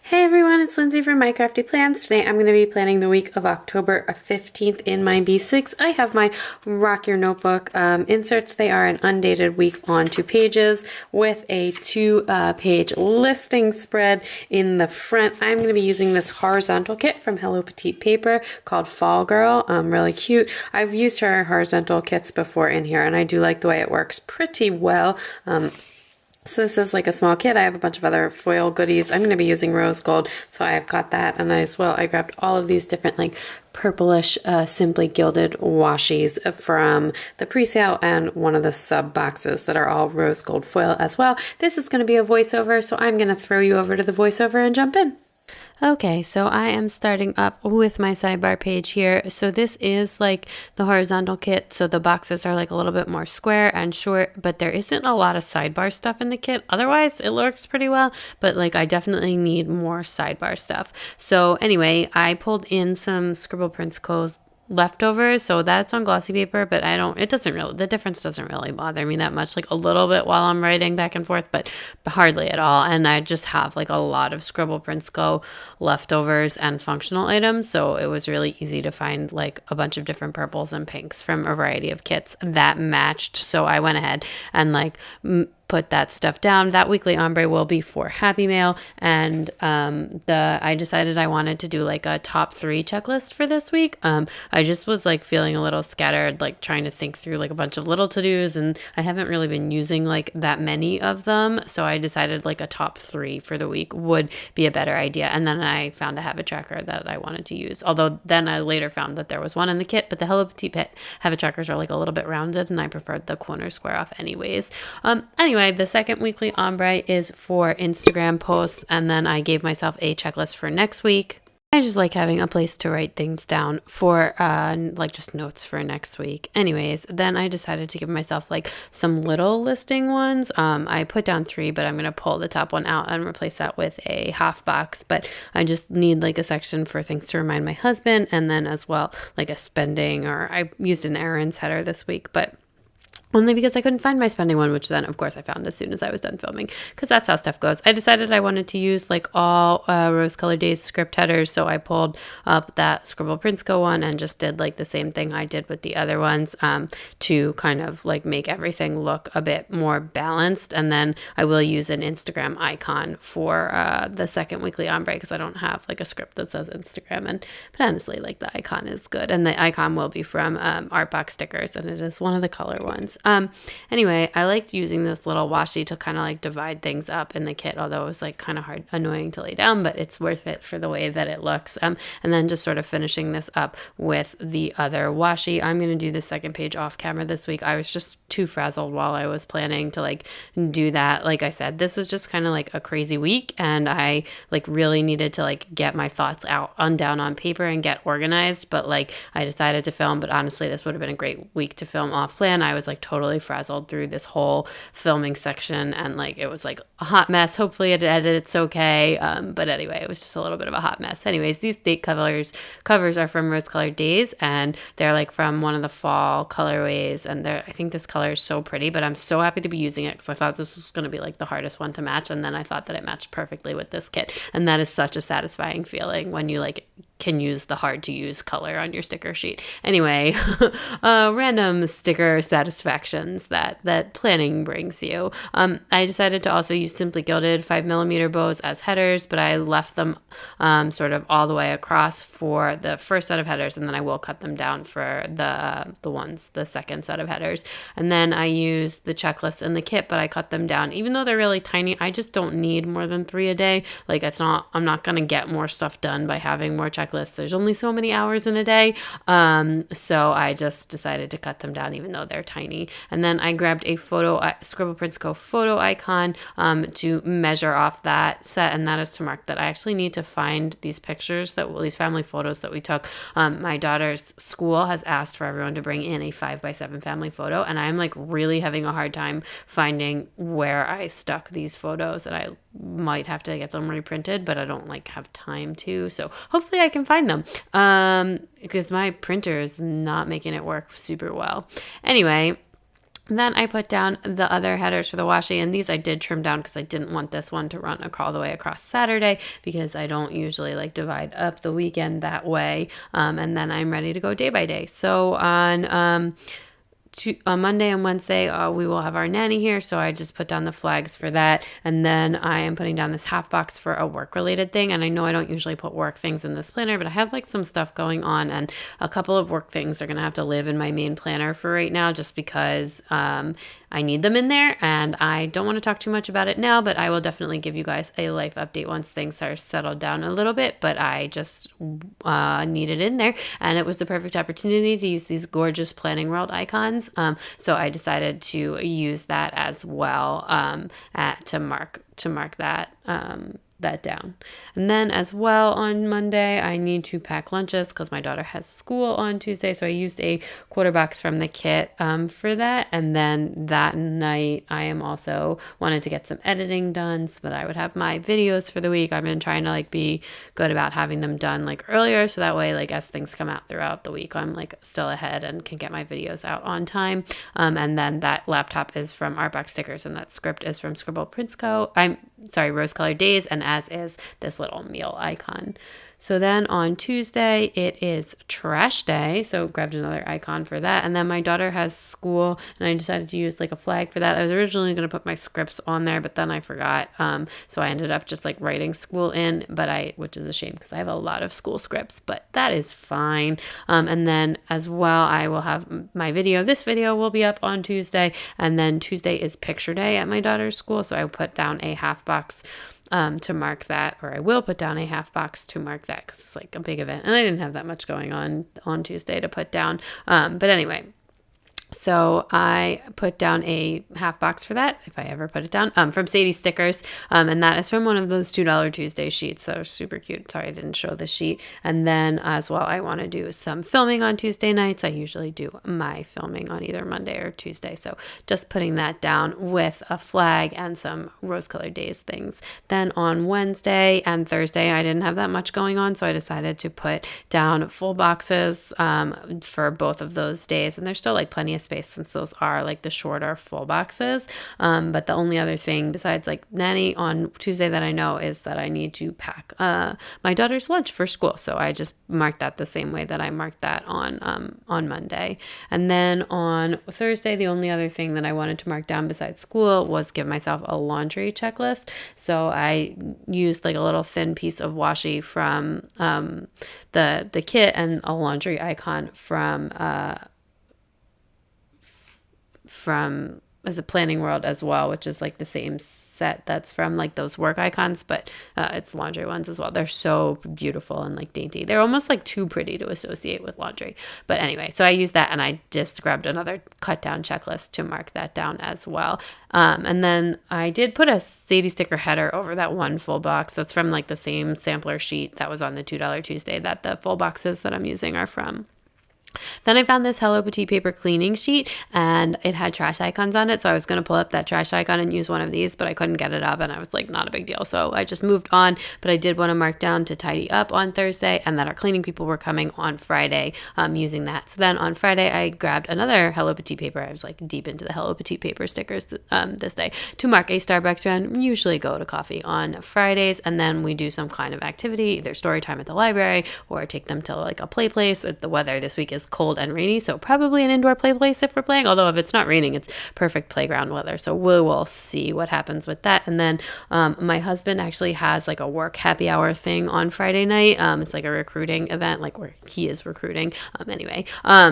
Hey everyone, it's Lindsay from My Crafty Plans. Today I'm going to be planning the week of October 15th in my B6. I have my Rock Your Notebook inserts. They are an undated week on 2 pages with a 2-page listing spread in the front. I'm going to be using this horizontal kit from Hello Petite Paper called Fall Girl. Really cute. I've used her horizontal kits before in here and I do like the way it works pretty well. So this is like a small kit. I have a bunch of other foil goodies. I'm going to be using rose gold, so I've got that. And I grabbed all of these different like purplish simply gilded washies from the pre-sale and one of the sub boxes that are all rose gold foil as well. This is going to be a voiceover, so I'm going to throw you over to the voiceover and jump in. Okay, so I am starting up with my sidebar page here. So this is like the horizontal kit. So the boxes are like a little bit more square and short, but there isn't a lot of sidebar stuff in the kit. Otherwise, it works pretty well, but like I definitely need more sidebar stuff. So anyway, I pulled in some Scribble Prints Co. leftovers, so that's on glossy paper, but the difference doesn't really bother me that much, like a little bit while I'm writing back and forth, but hardly at all. And I just have like a lot of Scribble Prints Go leftovers and functional items, so it was really easy to find like a bunch of different purples and pinks from a variety of kits that matched. So I went ahead and like put that stuff down. That weekly ombre will be for Happy Mail, and I decided I wanted to do like a top 3 checklist for this week. I just was like feeling a little scattered, like trying to think through like a bunch of little to-dos, and I haven't really been using like that many of them, so I decided like a top 3 for the week would be a better idea. And then I found a habit tracker that I wanted to use, although then I later found that there was one in the kit, but the Hello Petite habit trackers are like a little bit rounded and I preferred the corner square off anyways. Anyway, the second weekly ombre is for Instagram posts, and then I gave myself a checklist for next week. I just like having a place to write things down for like just notes for next week. Anyways, then I decided to give myself like some little listing ones. I put down 3, but I'm going to pull the top one out and replace that with a half box. But I just need like a section for things to remind my husband, and then as well like a spending, or I used an errands header this week, but only because I couldn't find my spending one, which then, of course, I found as soon as I was done filming, because that's how stuff goes. I decided I wanted to use like all Rose Colored Days script headers, so I pulled up that Scribble Prints Go one and just did like the same thing I did with the other ones to kind of like make everything look a bit more balanced. And then I will use an Instagram icon for the second weekly ombre, because I don't have like a script that says Instagram, but honestly, like the icon is good, and the icon will be from Artbox Stickers, and it is one of the color ones. Anyway, I liked using this little washi to kind of like divide things up in the kit, although it was like kind of annoying to lay down, but it's worth it for the way that it looks. And then just sort of finishing this up with the other washi. I'm going to do the second page off camera this week. I was just too frazzled while I was planning to like do that. Like I said, this was just kind of like a crazy week, and I like really needed to like get my thoughts down on paper and get organized, but like I decided to film. But honestly, this would have been a great week to film off plan. I was like totally frazzled through this whole filming section, and like it was like a hot mess. Hopefully it edited, it's okay, but anyway, it was just a little bit of a hot mess. Anyways, these date covers are from Rose Colored Days, and they're like from one of the fall colorways, and I think this color is so pretty, but I'm so happy to be using it because I thought this was going to be like the hardest one to match, and then I thought that it matched perfectly with this kit, and that is such a satisfying feeling when you like can use the hard to use color on your sticker sheet. Anyway, random sticker satisfactions that planning brings you. I decided to also use Simply Gilded 5mm bows as headers, but I left them sort of all the way across for the first set of headers, and then I will cut them down for the second set of headers. And then I used the checklist in the kit, but I cut them down. Even though they're really tiny, I just don't need more than 3 a day. Like I'm not going to get more stuff done by having more checklists. There's only so many hours in a day. So I just decided to cut them down even though they're tiny. And then I grabbed a Scribble Prints Co. photo icon to measure off that set, and that is to mark that I actually need to find these these family photos that we took. My daughter's school has asked for everyone to bring in a 5x7 family photo, and I'm like really having a hard time finding where I stuck these photos, and I might have to get them reprinted, but I don't like have time to, so hopefully I can find them because my printer is not making it work super well. Anyway, Then I put down the other headers for the washi, and these I did trim down because I didn't want this one to run all the way across Saturday, because I don't usually like divide up the weekend that way. And then I'm ready to go day by day. So on Monday and Wednesday, we will have our nanny here, so I just put down the flags for that. And then I am putting down this half box for a work-related thing. And I know I don't usually put work things in this planner, but I have like some stuff going on, and a couple of work things are going to have to live in my main planner for right now, just because I need them in there, and I don't want to talk too much about it now, but I will definitely give you guys a life update once things are settled down a little bit. But I just need it in there, and it was the perfect opportunity to use these gorgeous Planning World icons. So I decided to use that as well to mark that down. And then as well on Monday, I need to pack lunches because my daughter has school on Tuesday. So I used a quarter box from the kit for that. And then that night, I am also wanted to get some editing done so that I would have my videos for the week. I've been trying to like be good about having them done like earlier, so that way like as things come out throughout the week, I'm like still ahead and can get my videos out on time. And then that laptop is from Artbox Stickers, and that script is from Scribble Prints Co. Rose Colored Days, and as is this little meal icon. So then on Tuesday, it is trash day. So grabbed another icon for that. And then my daughter has school, and I decided to use like a flag for that. I was originally going to put my scripts on there, but then I forgot. So I ended up just like writing school in, which is a shame because I have a lot of school scripts, but that is fine. And then as well, I will have my video. This video will be up on Tuesday. And then Tuesday is picture day at my daughter's school. So I put down a half box to mark that, or I will put down a half box to mark that because it's like a big event, and I didn't have that much going on Tuesday to put down. But anyway, so I put down a half box for that, if I ever put it down, from Sadie Stickers. And that is from one of those $2 Tuesday sheets. So super cute. Sorry, I didn't show the sheet. And then as well, I want to do some filming on Tuesday nights. I usually do my filming on either Monday or Tuesday. So just putting that down with a flag and some Rose Colored Days things. Then on Wednesday and Thursday, I didn't have that much going on, so I decided to put down full boxes for both of those days. And there's still like plenty of space since those are like the shorter full boxes. But the only other thing besides like nanny on Tuesday that I know is that I need to pack my daughter's lunch for school. So I just marked that the same way that I marked that on Monday. And then on Thursday, the only other thing that I wanted to mark down besides school was give myself a laundry checklist. So I used like a little thin piece of washi from the kit and a laundry icon from as a Planning World as well, which is like the same set that's from like those work icons, but it's laundry ones as well. They're so beautiful and like dainty. They're almost like too pretty to associate with laundry. But anyway, so I used that, and I just grabbed another cut down checklist to mark that down as well. And then I did put a Sadie sticker header over that one full box. That's from like the same sampler sheet that was on the $2 Tuesday that the full boxes that I'm using are from. Then I found this Hello Petite Paper cleaning sheet, and it had trash icons on it. So I was going to pull up that trash icon and use one of these, but I couldn't get it up, and I was like, not a big deal. So I just moved on, but I did want to mark down to tidy up on Thursday, and that our cleaning people were coming on Friday using that. So then on Friday, I grabbed another Hello Petite Paper. I was like deep into the Hello Petite Paper stickers this day to mark a Starbucks run. Usually go to coffee on Fridays, and then we do some kind of activity, either story time at the library or take them to like a play place. The weather this week is cold and rainy, so probably an indoor play place if we're playing, although if it's not raining, it's perfect playground weather, so we will see what happens with that. And then my husband actually has like a work happy hour thing on Friday night. It's like a recruiting event, like where he is recruiting anyway,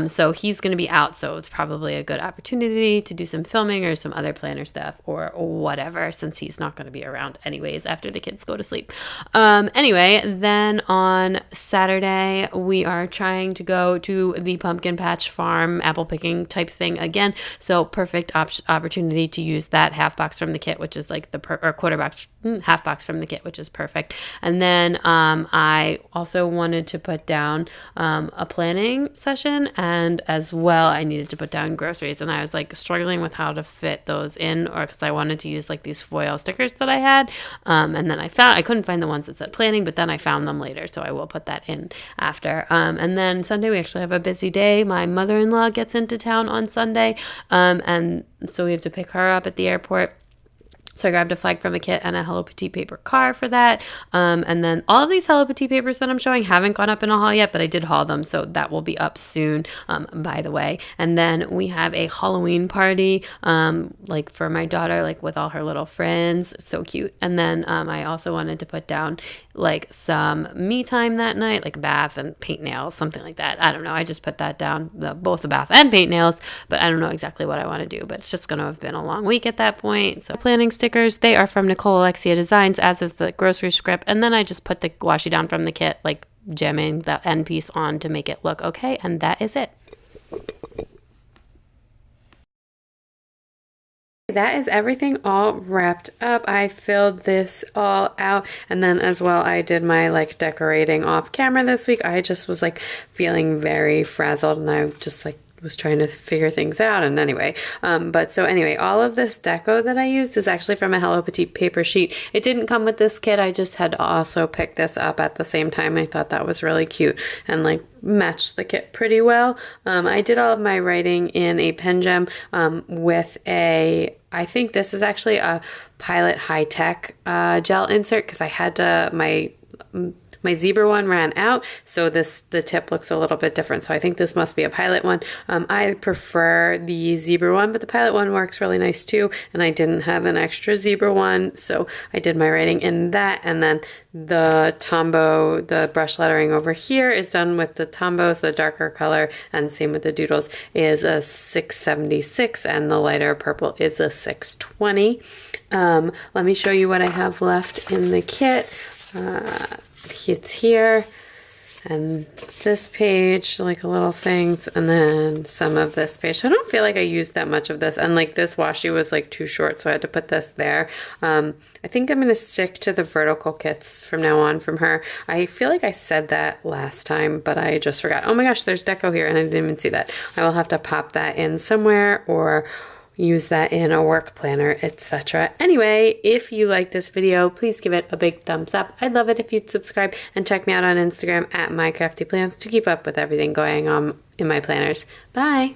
so he's going to be out, so it's probably a good opportunity to do some filming or some other planner stuff or whatever, since he's not going to be around anyways after the kids go to sleep. Anyway, then on Saturday we are trying to go to the pumpkin patch farm apple picking type thing again, so perfect opportunity to use that half box from the kit, which is like or quarter box half box from the kit, which is perfect. And then I also wanted to put down a planning session, and as well I needed to put down groceries, and I was like struggling with how to fit those in, or because I wanted to use like these foil stickers that I had, and then I couldn't find the ones that said planning, but then I found them later, so I will put that in after. And then Sunday we actually have a busy busy day. My mother-in-law gets into town on Sunday, and so we have to pick her up at the airport. So I grabbed a flag from a kit and a Hello Petite Paper car for that. And then all of these Hello Petite Papers that I'm showing haven't gone up in a haul yet, but I did haul them, so that will be up soon, by the way. And then we have a Halloween party, like for my daughter, like with all her little friends. It's so cute. And then I also wanted to put down like some me time that night, like a bath and paint nails, something like that. I don't know. I just put that down, both the bath and paint nails, but I don't know exactly what I want to do. But it's just going to have been a long week at that point. So planning stickers, they are from Nicole Alexia Designs, as is the grocery script. And then I just put the washi down from the kit, like jamming that end piece on to make it look okay. And that is it. That is everything all wrapped up. I filled this all out, and then as well I did my like decorating off camera this week. I just was like feeling very frazzled, and I just like was trying to figure things out. And anyway, so anyway, all of this deco that I used is actually from a Hello Petite paper sheet. It didn't come with this kit. I just had to also pick this up at the same time. I thought that was really cute and like matched the kit pretty well. I did all of my writing in a pen gem with a, I think this is actually a Pilot High Tech gel insert, because I had to, my zebra one ran out, so the tip looks a little bit different. So I think this must be a Pilot one. I prefer the zebra one, but the Pilot one works really nice too. And I didn't have an extra zebra one, so I did my writing in that. And then the Tombow, the brush lettering over here is done with the Tombows, the darker color, and same with the doodles, is a 676, and the lighter purple is a 620. Let me show you what I have left in the kit. It's here, and this page, like little things, and then some of this page. So I don't feel like I used that much of this, and like this washi was like too short, so I had to put this there. I think I'm gonna stick to the vertical kits from now on from her. I feel like I said that last time, but I just forgot. Oh my gosh, there's deco here, and I didn't even see that. I will have to pop that in somewhere, or use that in a work planner, etc. Anyway, if you like this video, please give it a big thumbs up. I'd love it if you'd subscribe, and check me out on Instagram at mycraftyplans to keep up with everything going on in my planners. Bye!